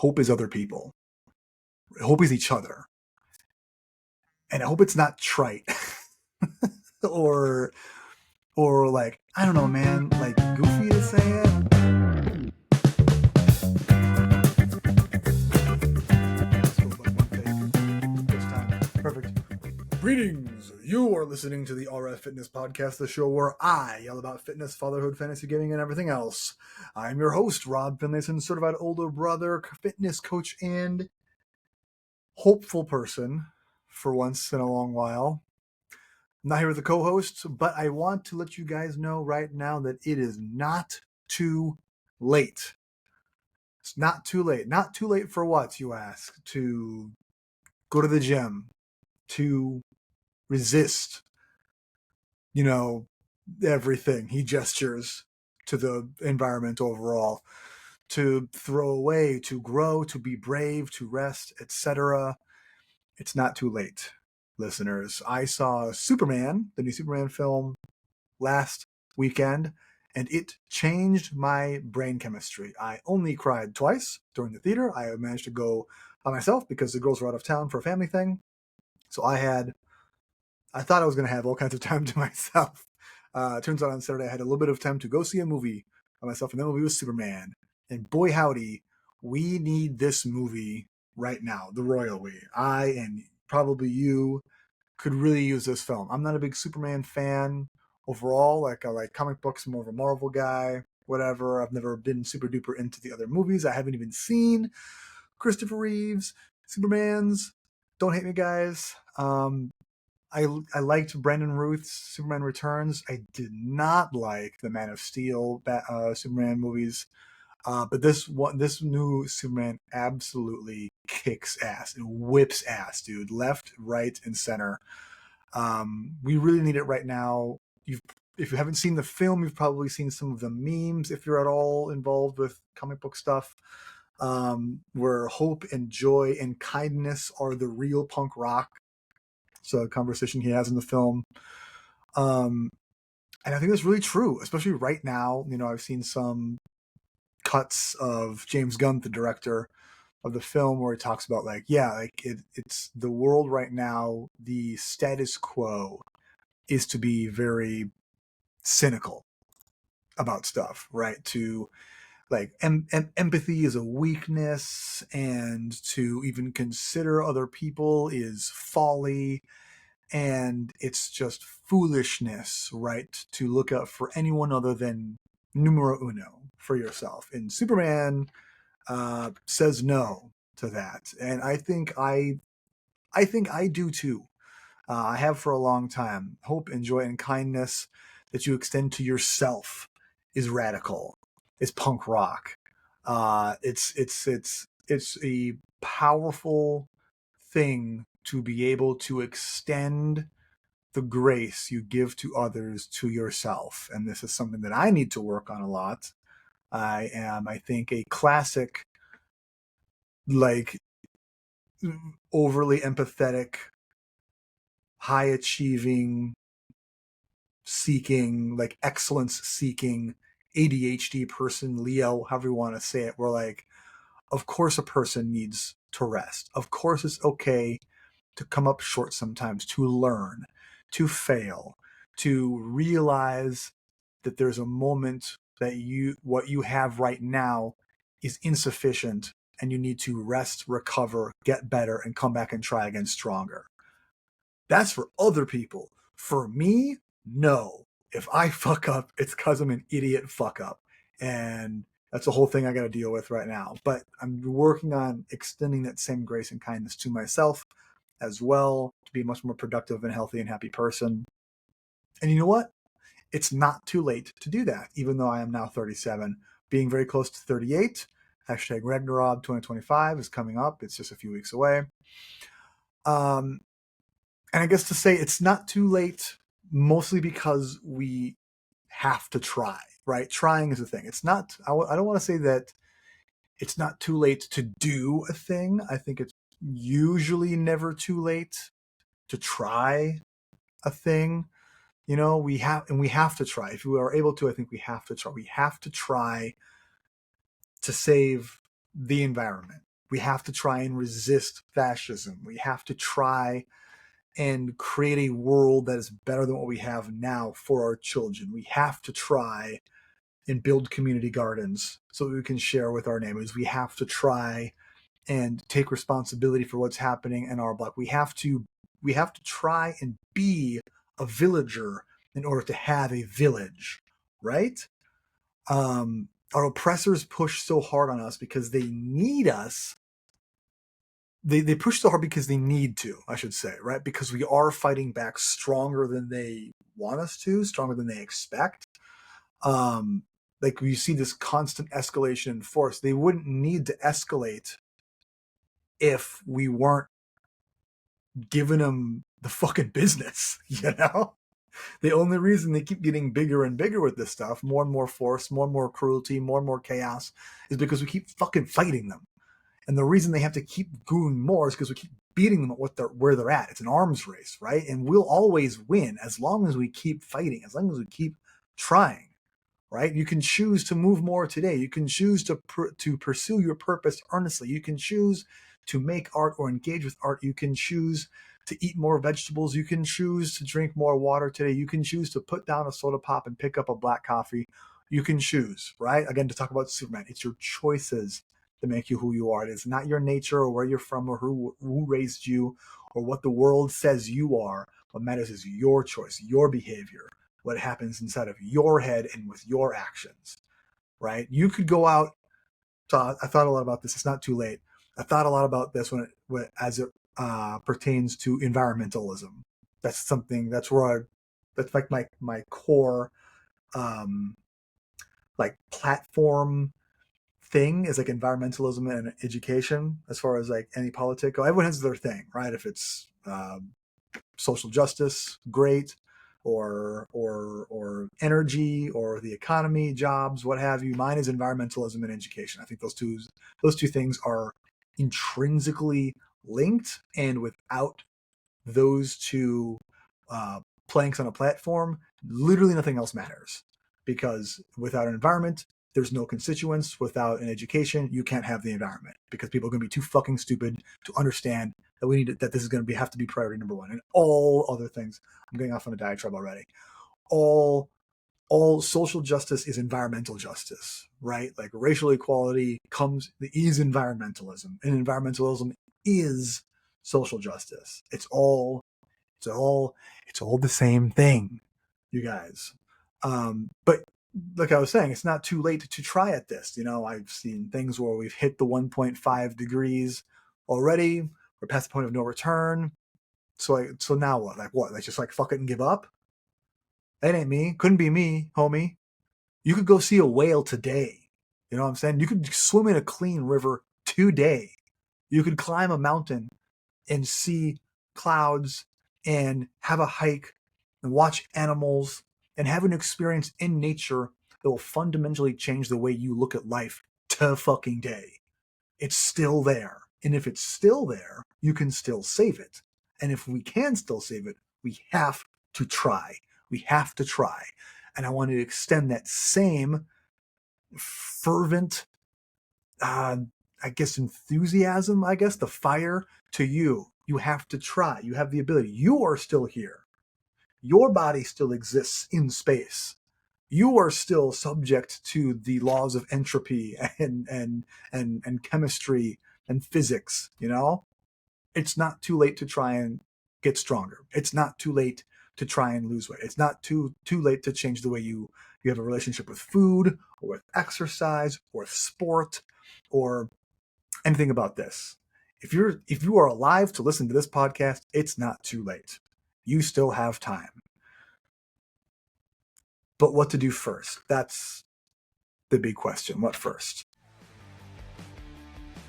hope is other people. Hope is each other. And I hope it's not trite or like, I don't know, man, like goofy to say it. Perfect. Greetings. You are listening to the RF Fitness Podcast, the show where I yell about fitness, fatherhood, fantasy gaming, and everything else. I'm your host, Rob Finlayson, certified older brother, fitness coach, and hopeful person for once in a long while. I'm not here with the co-host, but I want to let you guys know right now that it is not too late. It's not too late. Not too late for what, you ask? To go to the gym, to resist, everything. He gestures to the environment overall, to throw away, to grow, to be brave, to rest, etc. It's not too late, listeners. I saw Superman, the new Superman film, last weekend, and it changed my brain chemistry. I only cried twice during the theater. I managed to go by myself because the girls were out of town for a family thing. So I thought I was going to have all kinds of time to myself. Turns out on Saturday I had a little bit of time to go see a movie by myself, and that movie was Superman. And boy howdy, we need this movie right now, the royal we. I and probably you could really use this film. I'm not a big Superman fan overall. Like, I like comic books. I'm more of a Marvel guy, whatever. I've never been super duper into the other movies. I haven't even seen Christopher Reeves, Superman's. Don't hate me, guys. I liked Brandon Routh's Superman Returns. I did not like the Man of Steel Superman movies. But this new Superman absolutely kicks ass. It whips ass, dude. Left, right, and center. We really need it right now. If you haven't seen the film, you've probably seen some of the memes if you're at all involved with comic book stuff. Where hope and joy and kindness are the real punk rock. It's a conversation he has in the film. And I think that's really true, especially right now. I've seen some cuts of James Gunn, the director of the film, where he talks about it's the world right now. The status quo is to be very cynical about stuff, right? To empathy is a weakness, and to even consider other people is folly, and it's just foolishness, right? To look out for anyone other than numero uno, for yourself. And Superman says no to that, and I think I do too. I have for a long time. Hope and joy and kindness that you extend to yourself is radical. It's punk rock. It's a powerful thing to be able to extend the grace you give to others to yourself. And this is something that I need to work on a lot. I am, I think, a classic, like, overly empathetic, high achieving, seeking, like excellence seeking ADHD person, Leo, however you want to say it. We're like, of course a person needs to rest. Of course it's okay to come up short sometimes, to learn, to fail, to realize that there's a moment that what you have right now is insufficient, and you need to rest, recover, get better, and come back and try again stronger. That's for other people. For me, no. If I fuck up, it's because I'm an idiot fuck up. And that's the whole thing I got to deal with right now. But I'm working on extending that same grace and kindness to myself as well, to be a much more productive and healthy and happy person. And you know what? It's not too late to do that, even though I am now 37, being very close to 38. Hashtag Ragnarok 2025 is coming up. It's just a few weeks away. And I guess to say it's not too late, mostly because we have to try, right? Trying is a thing. It's not, I don't want to say that it's not too late to do a thing. I think it's usually never too late to try a thing. We have to try. If we are able to, I think we have to try. We have to try to save the environment. We have to try and resist fascism. We have to try and create a world that is better than what we have now for our children. We have to try and build community gardens so that we can share with our neighbors. We have to try and take responsibility for what's happening in our block. We have to try and be a villager in order to have a village, right? Our oppressors push so hard on us because they need us. They push so hard because they need to, I should say, right? Because we are fighting back stronger than they want us to, stronger than they expect. Like you see this constant escalation in force. They wouldn't need to escalate if we weren't giving them the fucking business, you know? The only reason they keep getting bigger and bigger with this stuff, more and more force, more and more cruelty, more and more chaos, is because we keep fucking fighting them. And the reason they have to keep doing more is because we keep beating them at where they're at. It's an arms race, right? And we'll always win as long as we keep fighting, as long as we keep trying, right? You can choose to move more today. You can choose to pursue your purpose earnestly. You can choose to make art or engage with art. You can choose to eat more vegetables. You can choose to drink more water today. You can choose to put down a soda pop and pick up a black coffee. You can choose, right? Again, to talk about Superman, it's your choices that make you who you are. It is not your nature or where you're from or who raised you or what the world says you are. What matters is your choice, your behavior, what happens inside of your head and with your actions, right? You could go out. So I thought a lot about this. It's not too late. I thought a lot about this as it pertains to environmentalism. That's something that's like my core like platform thing is like environmentalism and education. As far as like any politic, everyone has their thing, right? If it's social justice, great, or energy, or the economy, jobs, what have you. Mine is environmentalism and education. I think those two things are intrinsically linked, and without those two planks on a platform, literally nothing else matters. Because without an environment, there's no constituents. Without an education, you can't have the environment, because people are going to be too fucking stupid to understand that that this is going to have to be priority number one, and all other things. I'm getting off on a diatribe already. All social justice is environmental justice, right? Like racial equality is environmentalism, and environmentalism is social justice. It's all the same thing, you guys. But like I was saying, it's not too late to try at this. You know, I've seen things where we've hit the 1.5 degrees already. We're past the point of no return. So now what? Like just like fuck it and give up? That ain't me. Couldn't be me, homie. You could go see a whale today. You know what I'm saying? You could swim in a clean river today. You could climb a mountain and see clouds and have a hike and watch animals and have an experience in nature that will fundamentally change the way you look at life to fucking day. It's still there. And if it's still there, you can still save it. And if we can still save it, we have to try. We have to try. And I want to extend that same fervent, enthusiasm, the fire to you. You have to try. You have the ability. You are still here. Your body still exists in space. You are still subject to the laws of entropy and chemistry and physics, you know? It's not too late to try and get stronger. It's not too late to try and lose weight. It's not too late to change the way you have a relationship with food or with exercise or with sport or anything about this. If you are alive to listen to this podcast, it's not too late. You still have time. But what to do first? That's the big question. What first?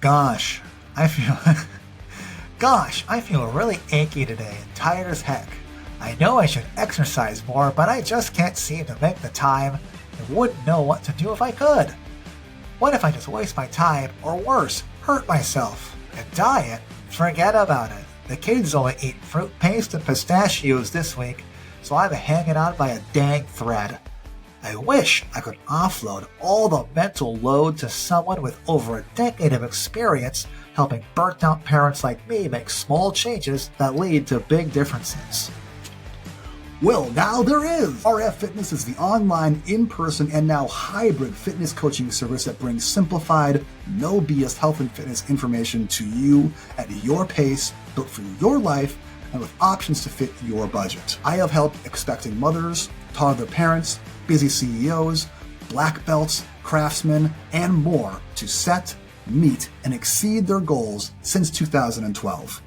Gosh, I feel really achy today and tired as heck. I know I should exercise more, but I just can't seem to make the time and wouldn't know what to do if I could. What if I just waste my time, or worse, hurt myself? And diet? Forget about it. The kids only eat fruit paste and pistachios this week, so I'm hanging on by a dang thread. I wish I could offload all the mental load to someone with over a decade of experience helping burnt out parents like me make small changes that lead to big differences. Well, now there is! RF Fitness is the online, in-person, and now hybrid fitness coaching service that brings simplified, no BS health and fitness information to you at your pace, built for your life, and with options to fit your budget. I have helped expecting mothers, toddler parents, busy CEOs, black belts, craftsmen, and more to set, meet, and exceed their goals since 2012.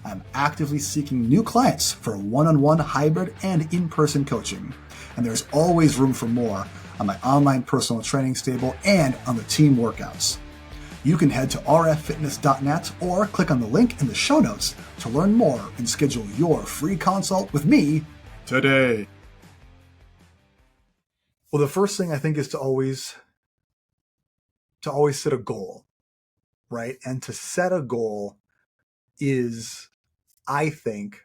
I'm actively seeking new clients for one-on-one hybrid and in-person coaching, and there's always room for more on my online personal training stable and on the team workouts. You can head to rffitness.net or click on the link in the show notes to learn more and schedule your free consult with me today. Well, the first thing I think is to always set a goal, right? And to set a goal is, I think,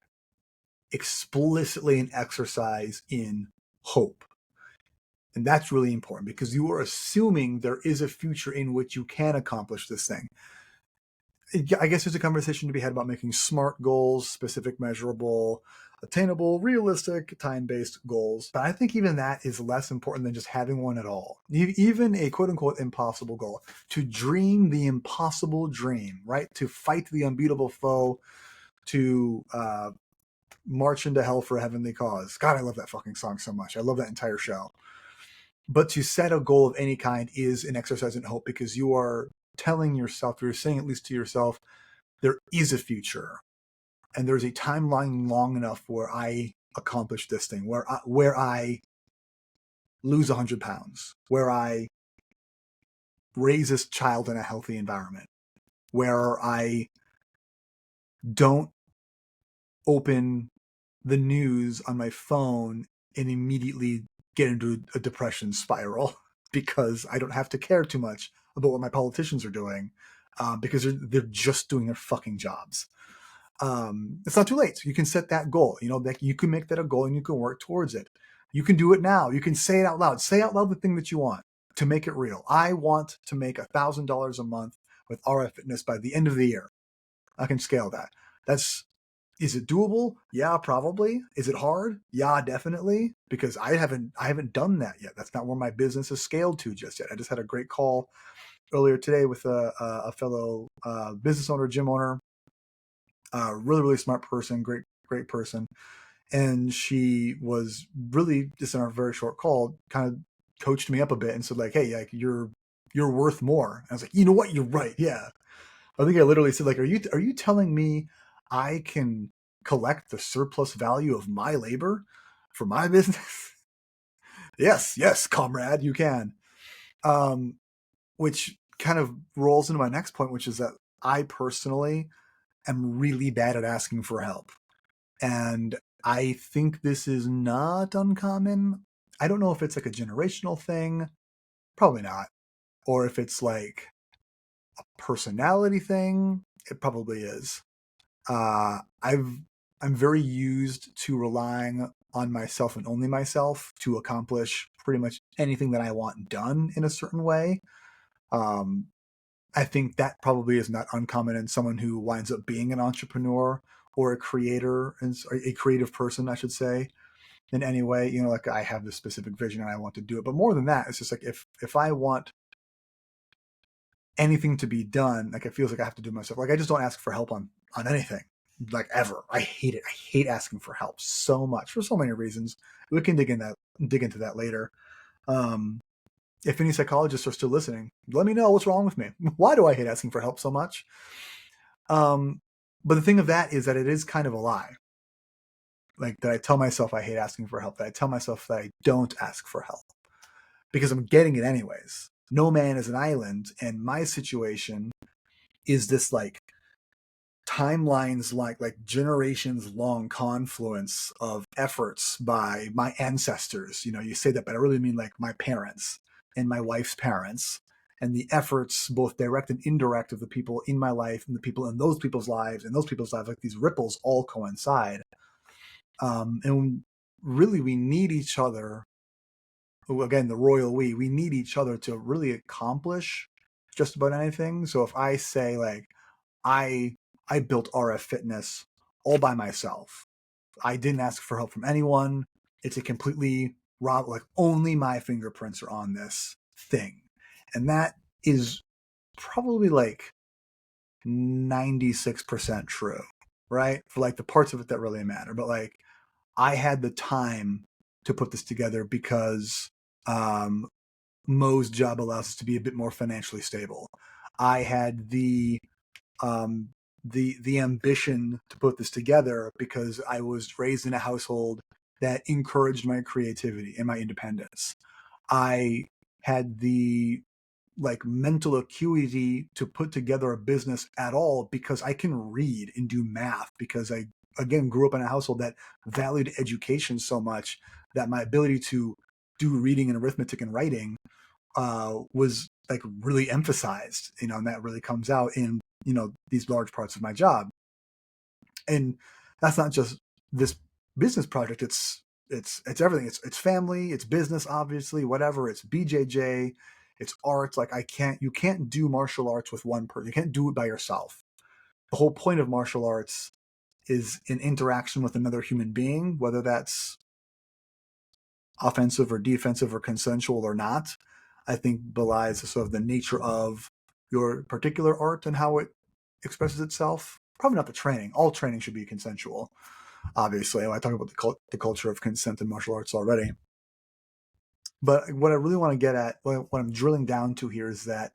explicitly an exercise in hope. And that's really important because you are assuming there is a future in which you can accomplish this thing. I guess there's a conversation to be had about making SMART goals, specific, measurable, attainable, realistic, time-based goals. But I think even that is less important than just having one at all. Even a quote-unquote impossible goal. To dream the impossible dream, right? To fight the unbeatable foe, to march into hell for a heavenly cause. God, I love that fucking song so much. I love that entire show. But to set a goal of any kind is an exercise in hope because you are telling yourself, you're saying at least to yourself, there is a future. And there's a timeline long enough where I accomplish this thing, where I lose 100 pounds, where I raise this child in a healthy environment, where I don't open the news on my phone and immediately get into a depression spiral because I don't have to care too much about what my politicians are doing because they're just doing their fucking jobs. It's not too late. You can set that goal. You can make that a goal and you can work towards it. You can do it now. You can say it out loud. Say out loud the thing that you want to make it real. I want to make $1,000 a month with RF Fitness by the end of the year. I can scale that. Is it doable? Yeah, probably. Is it hard? Yeah, definitely. Because I haven't done that yet. That's not where my business has scaled to just yet. I just had a great call earlier today with a fellow business owner, gym owner, really, really smart person, great person. And she was really, just in our very short call, kind of coached me up a bit and said like, hey, like you're worth more. And I was like, you know what? You're right. Yeah. I think I literally said like, are you telling me I can collect the surplus value of my labor for my business? Yes, comrade, you can. Which kind of rolls into my next point, which is that I personally am really bad at asking for help. And I think this is not uncommon. I don't know if it's like a generational thing. Probably not. Or if it's like a personality thing. It probably is. I'm very used to relying on myself and only myself to accomplish pretty much anything that I want done in a certain way. I think that probably is not uncommon in someone who winds up being an entrepreneur or a creator, or a creative person, I should say, in any way. Like I have this specific vision and I want to do it. But more than that, it's just like if I want anything to be done, like it feels like I have to do it myself. Like I just don't ask for help on anything, like ever. I hate it. I hate asking for help so much for so many reasons. We can dig into that later. If any psychologists are still listening, let me know what's wrong with me. Why do I hate asking for help so much? But the thing of that is that it is kind of a lie. Like that I tell myself I hate asking for help, that I tell myself that I don't ask for help because I'm getting it anyways. No man is an island, and my situation is this like timelines, like generations long confluence of efforts by my ancestors. You say that, but I really mean like my parents and my wife's parents, and the efforts, both direct and indirect, of the people in my life and the people in those people's lives and those people's lives. Like these ripples all coincide. And really, we need each other. again, the royal we need each other to really accomplish just about anything. So if I say like, I built RF Fitness all by myself, I didn't ask for help from anyone. It's a completely raw, like only my fingerprints are on this thing. And that is probably like 96% true, right? For like the parts of it that really matter. But like, I had the time to put this together because Mo's job allows us to be a bit more financially stable. I had the ambition to put this together because I was raised in a household that encouraged my creativity and my independence. I had the like mental acuity to put together a business at all because I can read and do math, because I again grew up in a household that valued education so much that my ability to do reading and arithmetic and writing was like really emphasized, and that really comes out in these large parts of my job. And that's not just this business project, it's everything. It's family, it's business, obviously, whatever. It's BJJ, it's art. Like you can't do martial arts with one person. You can't do it by yourself. The whole point of martial arts is an interaction with another human being, whether that's offensive or defensive or consensual or not. I think belies sort of the nature of your particular art and how it expresses itself. Probably not the training. All training should be consensual, obviously. I talk about the culture of consent in martial arts already. But what I really want to get at, what I'm drilling down to here, is that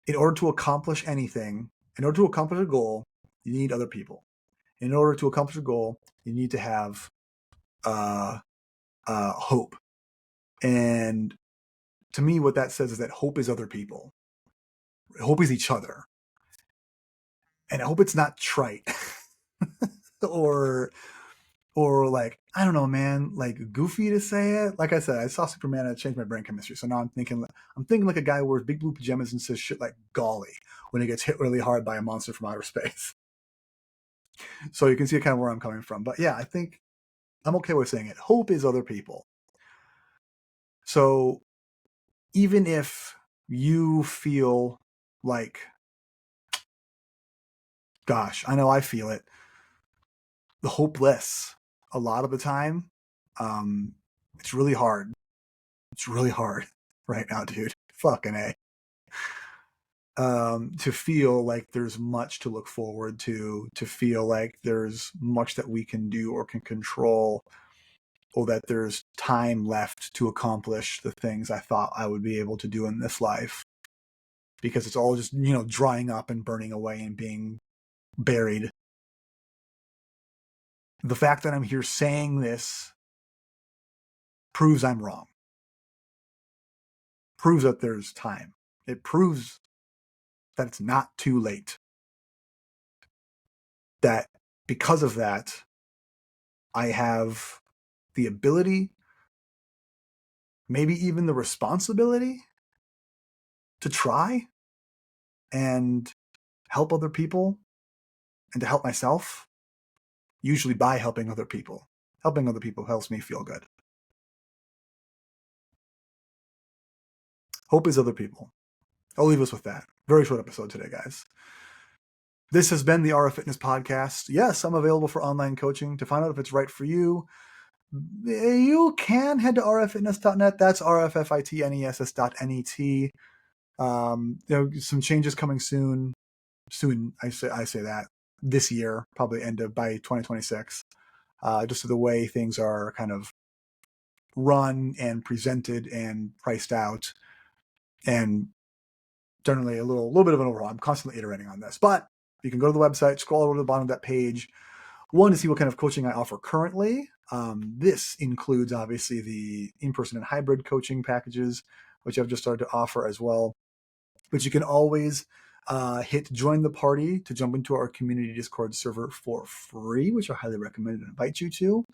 in order to accomplish anything, in order to accomplish a goal, you need other people. In order to accomplish a goal, you need to have hope. And to me, what that says is that hope is other people. Hope is each other. And I hope it's not trite or like, I don't know, man, like goofy to say it. Like I said, I saw Superman and it changed my brain chemistry. So now I'm thinking like a guy who wears big blue pajamas and says shit like golly when he gets hit really hard by a monster from outer space. So you can see kind of where I'm coming from. But yeah, I think I'm okay with saying it. Hope is other people. So even if you feel like, gosh, I know I feel it, the hopeless a lot of the time, it's really hard. It's really hard right now, dude. Fucking A. To feel like there's much to look forward to feel like there's much that we can do or can control, or that there's time left to accomplish the things I thought I would be able to do in this life. Because it's all just, drying up and burning away and being buried. The fact that I'm here saying this proves I'm wrong. Proves that there's time. It proves that it's not too late. That because of that, I have the ability, maybe even the responsibility, to try and help other people and to help myself, usually by helping other people. Helping other people helps me feel good. Hope is other people. I'll leave us with that. Very short episode today, guys. This has been the RF Fitness Podcast. Yes, I'm available for online coaching. To find out if it's right for you, you can head to rffitness.net. That's rffitness.net. Some changes coming soon. Soon, I say that this year, probably by 2026. Just the way things are kind of run and presented and priced out, and generally a little bit of an overhaul. I'm constantly iterating on this, but you can go to the website, scroll over to the bottom of that page. One, to see what kind of coaching I offer currently. This includes obviously the in-person and hybrid coaching packages, which I've just started to offer as well. But you can always hit join the party to jump into our community Discord server for free, which I highly recommend and invite you to.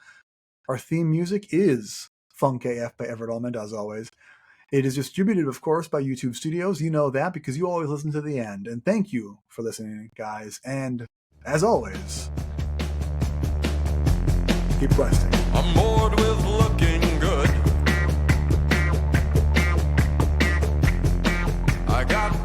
Our theme music is Funk AF by Everett Almond, as always. It is distributed, of course, by YouTube Studios. You know that because you always listen to the end. And thank you for listening, guys. And as always, keep resting. I'm bored with looking good. I got